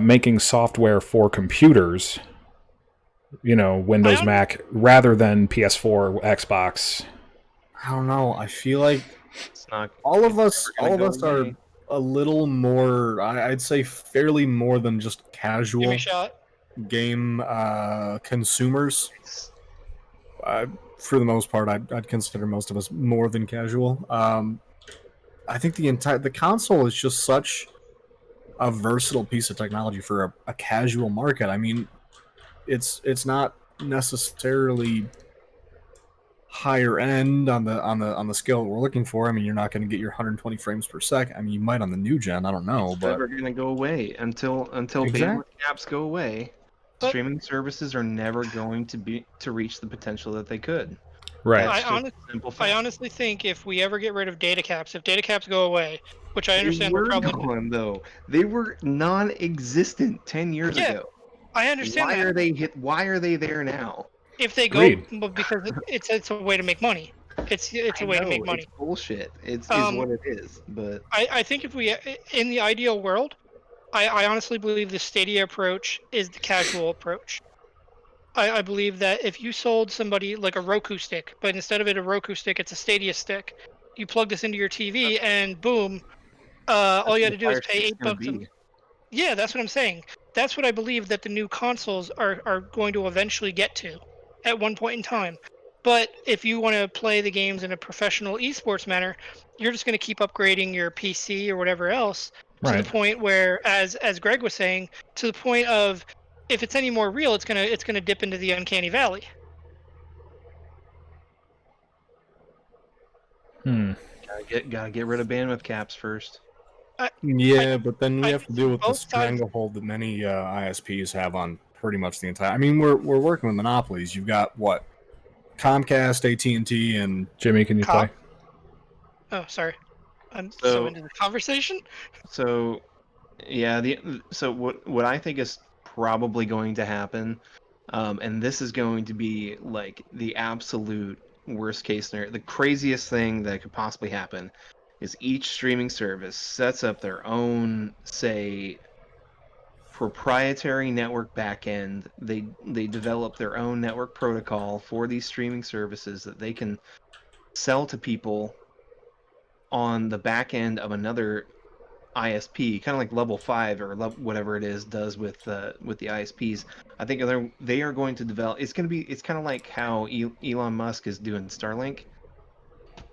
Speaker 2: making software for computers. Windows, Mac, rather than PS4, Xbox.
Speaker 4: I don't know. I feel like
Speaker 5: It's not.
Speaker 4: all of us
Speaker 5: never gonna go
Speaker 4: are
Speaker 5: away.
Speaker 4: a little more. I'd say fairly more than just
Speaker 1: Give
Speaker 4: casual
Speaker 1: me a shot.
Speaker 4: game consumers. For the most part, I'd consider most of us more than casual. I think the console is just such a versatile piece of technology for a casual market. I mean, it's not necessarily higher end on the scale that we're looking for. I mean, you're not going to get your 120 frames per second. I mean, you might on the new gen. I don't know,
Speaker 5: It's
Speaker 4: but
Speaker 5: never going to go away until
Speaker 4: Exactly.
Speaker 5: bandwidth caps go away.
Speaker 1: But-
Speaker 5: Streaming services are never going to reach the potential that they could.
Speaker 2: Right.
Speaker 5: That's
Speaker 1: I
Speaker 5: just a simple
Speaker 1: I
Speaker 5: fact.
Speaker 1: honestly think if we ever get rid of data caps, if data caps go away, which I
Speaker 5: They
Speaker 1: understand
Speaker 5: were
Speaker 1: they're probably
Speaker 5: gone though. They were non-existent 10 years
Speaker 1: Yeah.
Speaker 5: ago.
Speaker 1: I understand
Speaker 5: Why
Speaker 1: that.
Speaker 5: are they why are they there now?
Speaker 1: If they go,
Speaker 2: Agreed.
Speaker 1: because it's a way to make money. It's
Speaker 5: I
Speaker 1: a way to
Speaker 5: know
Speaker 1: make
Speaker 5: it's
Speaker 1: money.
Speaker 5: bullshit. It's is
Speaker 1: Um,
Speaker 5: what it is. But
Speaker 1: I think if we in the ideal world, I honestly believe the Stadia approach is the casual approach. I believe that if you sold somebody like a Roku stick, but instead of it a Roku stick, it's a Stadia stick, you plug this into your TV and boom, all
Speaker 5: that's
Speaker 1: you
Speaker 5: what
Speaker 1: had
Speaker 5: the
Speaker 1: to do is
Speaker 5: Fire
Speaker 1: pay
Speaker 5: Stick's gonna
Speaker 1: $8 a
Speaker 5: be.
Speaker 1: Yeah, that's what I'm saying. That's what I believe that the new consoles are going to eventually get to at one point in time. But if you want to play the games in a professional esports manner, you're just going to keep upgrading your PC or whatever else to the
Speaker 2: Right.
Speaker 1: point where, as Greg was saying, to the point of if it's any more real, it's gonna dip into the uncanny valley.
Speaker 2: Hmm.
Speaker 5: Gotta get rid of bandwidth caps first.
Speaker 1: I, I,
Speaker 4: Yeah, but then we
Speaker 1: I
Speaker 4: have to
Speaker 1: think
Speaker 4: deal with the
Speaker 1: both sides.
Speaker 4: stranglehold that many ISPs have on pretty much the entire. I mean, we're working with monopolies. You've got what Comcast, AT&T, and
Speaker 2: Jimmy, can you
Speaker 1: Cop.
Speaker 2: play?
Speaker 1: Oh, sorry. I'm so
Speaker 5: So
Speaker 1: into the conversation.
Speaker 5: so yeah, so what I think is probably going to happen, and this is going to be like the absolute worst case scenario, the craziest thing that could possibly happen, is each streaming service sets up their own, say, proprietary network backend. They develop their own network protocol for these streaming services that they can sell to people on the back end of another ISP, kind of like Level 5 or whatever it is does with the ISPs. I think they are going to develop. It's kind of like how Elon Musk is doing Starlink,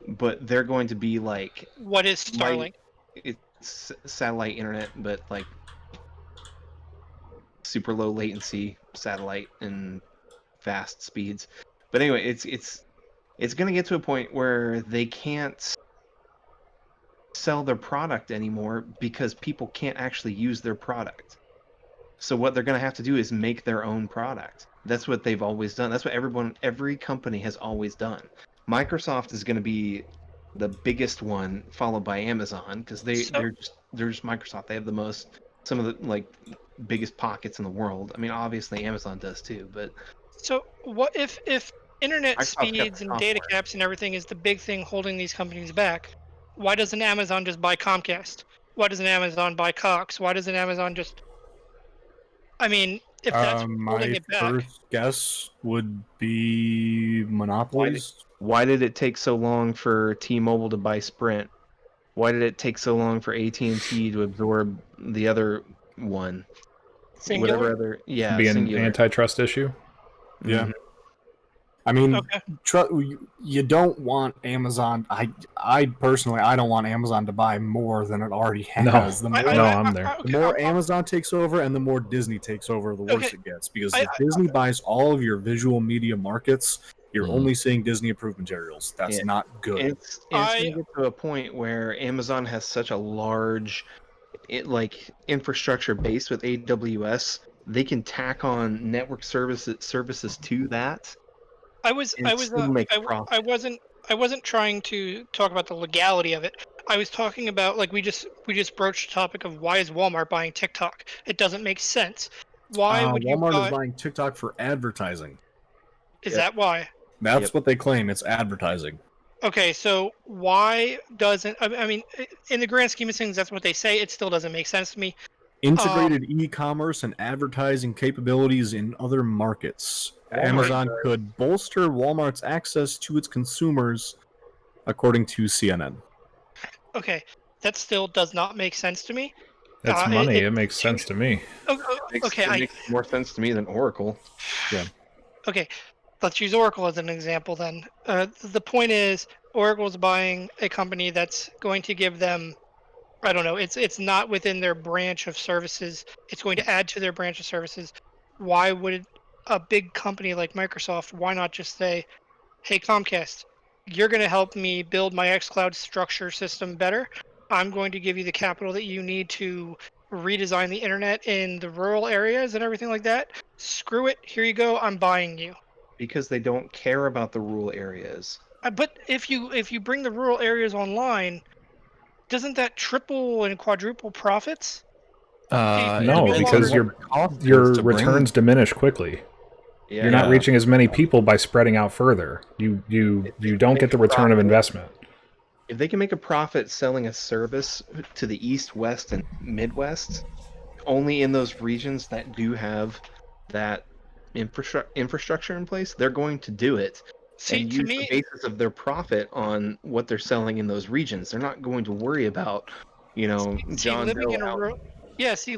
Speaker 5: but they're going to be like
Speaker 1: What is
Speaker 5: light.
Speaker 1: Starlink?
Speaker 5: It's satellite internet, but like super low latency satellite and fast speeds. But anyway, it's going to get to a point where they can't sell their product anymore because people can't actually use their product. So what they're going to have to do is make their own product. That's what they've always done. That's what every company has always done. Microsoft is going to be the biggest one, followed by Amazon, because
Speaker 1: So,
Speaker 5: they're just Microsoft. They have the most, some of the like biggest pockets in the world. I mean, obviously Amazon does too, but
Speaker 1: so what if internet
Speaker 5: Microsoft's got the
Speaker 1: speeds and data
Speaker 5: software.
Speaker 1: caps and everything is the big thing holding these companies back? Why doesn't Amazon just buy Comcast? Why doesn't Amazon buy Cox? Why doesn't Amazon just? I mean, if that's what's holding
Speaker 4: my
Speaker 1: it back,
Speaker 4: first guess would be
Speaker 5: Why did
Speaker 4: monopolies.
Speaker 5: why did it take so long for T-Mobile to buy Sprint? Why did it take so long for AT&T to absorb the other one?
Speaker 1: singular.
Speaker 5: Whatever other, yeah,
Speaker 2: Be an
Speaker 5: singular.
Speaker 2: antitrust issue.
Speaker 4: Yeah,
Speaker 5: Mhm.
Speaker 4: I mean,
Speaker 1: Okay.
Speaker 4: you don't want Amazon. I personally, I don't want Amazon to buy more than it already
Speaker 2: No,
Speaker 4: has.
Speaker 2: no, I'm there.
Speaker 4: The
Speaker 1: Okay.
Speaker 4: more Amazon takes over and the more Disney takes over, the worse
Speaker 1: Okay.
Speaker 4: it gets. Because
Speaker 1: I,
Speaker 4: if Disney buys all of your visual media markets, you're
Speaker 3: Mm.
Speaker 4: only seeing Disney approved materials. That's
Speaker 5: Yeah.
Speaker 4: not good.
Speaker 5: It's
Speaker 1: I
Speaker 5: gonna get to a point where Amazon has such a large like infrastructure base with AWS, they can tack on network services to that
Speaker 1: I was
Speaker 5: and still make a
Speaker 1: I
Speaker 5: profit.
Speaker 1: wasn't trying to talk about the legality of it. I was talking about like we just broached the topic of why is Walmart buying TikTok? It doesn't make sense. Why would you
Speaker 4: Walmart is
Speaker 1: buy?
Speaker 4: buying TikTok for advertising.
Speaker 1: Is
Speaker 5: Yep.
Speaker 1: that why?
Speaker 4: That's
Speaker 5: Yep.
Speaker 4: what they claim. It's advertising.
Speaker 1: Okay, so why doesn't I mean in the grand scheme of things that's what they say. It still doesn't make sense to me.
Speaker 4: Integrated e-commerce and advertising capabilities in other markets.
Speaker 5: Walmart
Speaker 4: Amazon
Speaker 5: does.
Speaker 4: could bolster Walmart's access to its consumers, according to CNN.
Speaker 1: Okay, that still does not make sense to me.
Speaker 2: It's money.
Speaker 1: It
Speaker 2: It makes
Speaker 1: to
Speaker 2: sense to me.
Speaker 1: okay,
Speaker 5: It makes more sense to me than Oracle.
Speaker 4: Yeah.
Speaker 1: okay, let's use Oracle as an example then. The point is, Oracle's buying a company that's going to give them, I don't know, it's not within their branch of services. It's going to add to their branch of services. Why would a big company like Microsoft, why not just say, hey, Comcast, you're going to help me build my xCloud structure system better. I'm going to give you the capital that you need to redesign the internet in the rural areas and everything like that. Screw it. Here you go. I'm buying you.
Speaker 5: Because they don't care about the rural areas.
Speaker 1: But if you bring the rural areas online, doesn't that triple and quadruple profits?
Speaker 3: It
Speaker 2: No,
Speaker 3: depends
Speaker 2: because
Speaker 3: on what the cost is
Speaker 2: your
Speaker 3: to bring-
Speaker 2: returns diminish quickly.
Speaker 5: Yeah.
Speaker 2: You're not
Speaker 3: Yeah.
Speaker 2: reaching as many people by spreading out further. You don't get the return of investment.
Speaker 5: If they can make a profit selling a service to the East, West, and Midwest, only in those regions that do have that infrastructure in place, they're going to do it
Speaker 1: See,
Speaker 5: and
Speaker 1: to
Speaker 5: use the
Speaker 1: me,
Speaker 5: basis of their profit on what they're selling in those regions. They're not going to worry about, John
Speaker 1: living
Speaker 5: Doe
Speaker 1: in a
Speaker 5: out.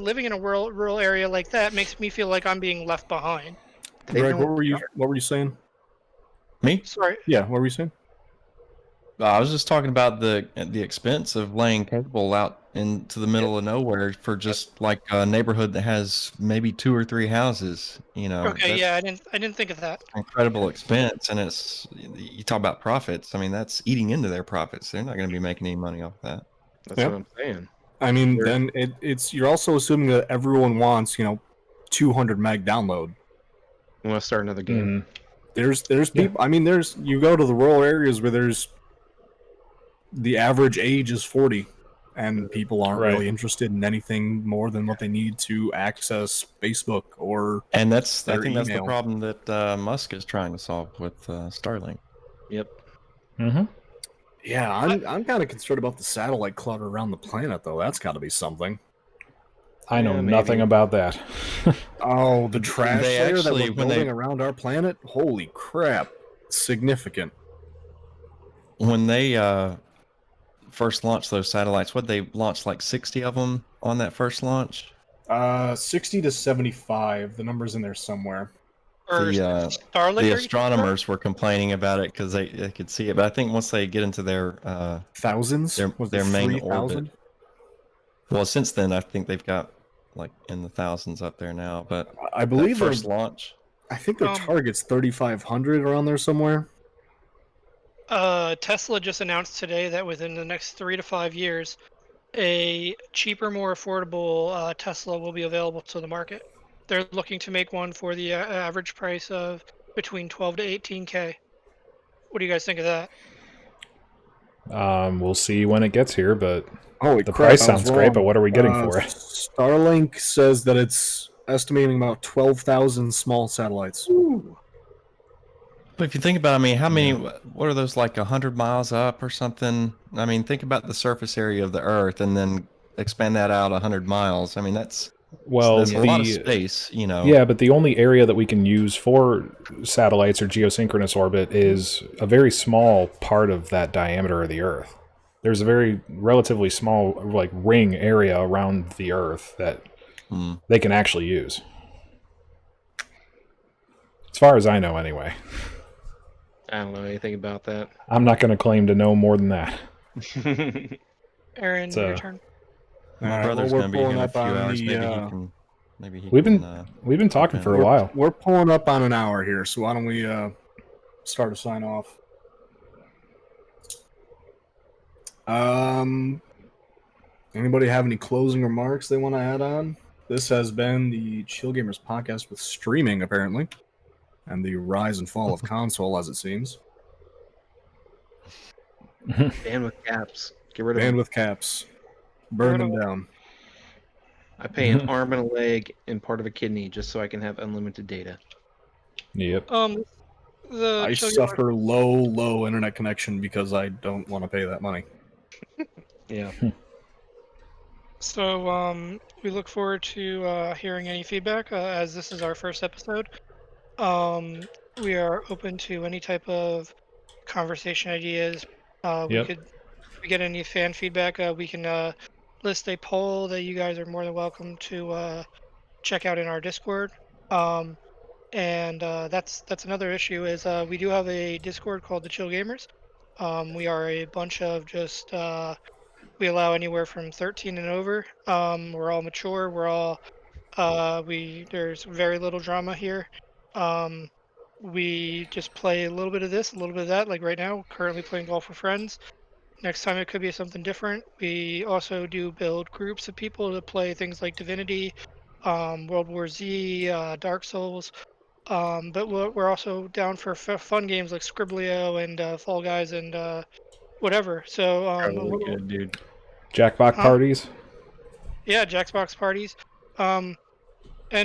Speaker 1: living in a rural area like that makes me feel like I'm being left behind.
Speaker 5: They
Speaker 4: Greg,
Speaker 5: don't
Speaker 4: what were you
Speaker 5: care.
Speaker 4: saying?
Speaker 3: Me?
Speaker 1: Sorry.
Speaker 4: Yeah, what were you saying?
Speaker 3: I was just talking about the expense of laying cable out into the middle of nowhere for just like a neighborhood that has maybe 2 or 3 houses.
Speaker 1: Okay,
Speaker 3: That's
Speaker 1: yeah, I didn't think of that.
Speaker 3: incredible expense, and you talk about profits. I mean, that's eating into their profits. They're not going to be making any money off that.
Speaker 5: That's
Speaker 4: Yeah.
Speaker 5: what I'm saying.
Speaker 4: I mean,
Speaker 5: They're-
Speaker 4: then it's you're also assuming that everyone wants 200 meg download.
Speaker 5: You want to start another game?
Speaker 2: Mhm.
Speaker 4: There's people. I mean, you go to the rural areas where the average age is 40, and people aren't
Speaker 2: Right.
Speaker 4: really interested in anything more than what they need to access Facebook or
Speaker 3: And I think
Speaker 4: Their
Speaker 3: that's the
Speaker 4: email.
Speaker 3: problem that Musk is trying to solve with Starlink.
Speaker 5: Yep.
Speaker 2: Mhm.
Speaker 4: yeah. I'm kind of concerned about the satellite clutter around the planet, though. That's got to be something.
Speaker 2: I know
Speaker 5: Yeah,
Speaker 2: nothing
Speaker 5: maybe.
Speaker 2: about that.
Speaker 4: Oh, the trash
Speaker 3: They
Speaker 4: layer that
Speaker 3: actually,
Speaker 4: we're
Speaker 3: when
Speaker 4: building
Speaker 3: they-
Speaker 4: around our planet. Holy crap! Significant.
Speaker 3: When they first launched those satellites, what they launched like 60 of them on that first launch.
Speaker 4: 60 to 75. The number's in there somewhere.
Speaker 1: Or
Speaker 3: The
Speaker 1: Starlink?
Speaker 3: the
Speaker 1: Are you talking about?
Speaker 3: astronomers were complaining about it because they could see it, but I think once they get into their
Speaker 4: Thousands? Was
Speaker 3: their
Speaker 4: it
Speaker 3: main
Speaker 4: 3,000?
Speaker 3: orbit, well, since then I think they've got like in the thousands up there now. But
Speaker 4: I
Speaker 3: that
Speaker 4: believe
Speaker 3: first launch,
Speaker 4: I think their
Speaker 1: Um,
Speaker 4: target's 3,500 around there somewhere.
Speaker 1: Tesla just announced today that within the next 3 to 5 years, a cheaper, more affordable Tesla will be available to the market. They're looking to make one for the average price of between 12 to 18K. What do you guys think of that?
Speaker 2: We'll see when it gets here, but
Speaker 4: Holy
Speaker 2: the
Speaker 4: crap,
Speaker 2: price
Speaker 4: I was
Speaker 2: sounds great. But
Speaker 4: wrong.
Speaker 2: what are we getting for it?
Speaker 4: Starlink says that it's estimating about 12,000 small satellites.
Speaker 3: but if you think about it, I mean, how many, what are those, like 100 miles up or something? I mean, think about the surface area of the Earth and then expand that out 100 miles. I mean, that's
Speaker 2: Well,
Speaker 3: a lot of space,
Speaker 2: Yeah, but the only area that we can use for satellites or geosynchronous orbit is a very small part of that diameter of the Earth. There's a very relatively small like ring area around the Earth that
Speaker 3: Hmm.
Speaker 2: they can actually use. As far as I know, anyway.
Speaker 5: I don't know anything about that.
Speaker 2: I'm not going to claim to know more than that.
Speaker 1: Aaron,
Speaker 2: So-
Speaker 1: your turn.
Speaker 3: My
Speaker 4: Alright,
Speaker 3: brother's
Speaker 4: well,
Speaker 3: going to be here in a few hours. Maybe he
Speaker 2: We've
Speaker 3: can.
Speaker 2: been talking for a
Speaker 4: We're,
Speaker 2: while.
Speaker 4: we're pulling up on an hour here, so why don't we start a sign off? Anybody have any closing remarks they want to add on? This has been the Chill Gamers podcast with streaming, apparently, and the rise and fall of console, as it seems.
Speaker 5: Bandwidth caps. Get rid of them.
Speaker 4: Bandwidth caps, burn them down.
Speaker 5: I pay an arm and a leg and part of a kidney just so I can have unlimited data.
Speaker 2: Yep.
Speaker 1: The
Speaker 4: I
Speaker 1: Chill Gamer-
Speaker 4: suffer low internet connection because I don't want to pay that money.
Speaker 5: Yeah.
Speaker 1: So we look forward to hearing any feedback as this is our first episode. We are open to any type of conversation ideas.
Speaker 2: Yep.
Speaker 1: If we get any fan feedback, we can list a poll that you guys are more than welcome to check out in our Discord. And that's another issue is we do have a Discord called the Chill Gamers. We are a bunch of just we allow anywhere from 13 and over. We're all mature. We're all there's very little drama here. We just play a little bit of this, a little bit of that. Like right now, currently playing golf with friends. Next time it could be something different. We also do build groups of people to play things like Divinity, World War Z, Dark Souls. But we're also down for fun games like Scribblio and Fall Guys and whatever. So
Speaker 3: Probably good, dude.
Speaker 2: Jackbox
Speaker 1: Huh?
Speaker 2: parties.
Speaker 1: Yeah, Jackbox parties, and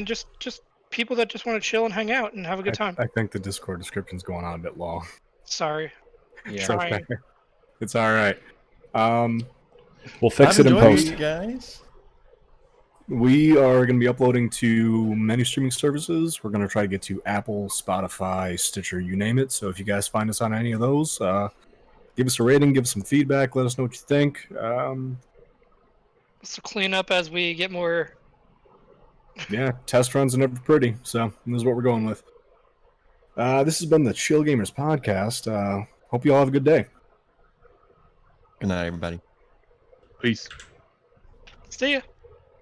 Speaker 1: just people that just want to chill and hang out and have a good time.
Speaker 4: I think the Discord description's going on a bit long.
Speaker 1: Sorry.
Speaker 5: Yeah.
Speaker 4: It's okay.
Speaker 1: Trying.
Speaker 4: It's all right.
Speaker 2: We'll fix
Speaker 3: I've
Speaker 2: it in
Speaker 3: enjoyed
Speaker 2: post.
Speaker 3: you guys.
Speaker 4: We are going to be uploading to many streaming services. We're going to try to get to Apple, Spotify, Stitcher, you name it. So if you guys find us on any of those, give us a rating, give us some feedback, let us know what you think.
Speaker 1: So clean up as we get more.
Speaker 4: Yeah, test runs are never pretty. So this is what we're going with. This has been the Chill Gamers Podcast. Hope you all have a good day.
Speaker 3: Good night, everybody.
Speaker 5: Peace.
Speaker 1: See ya.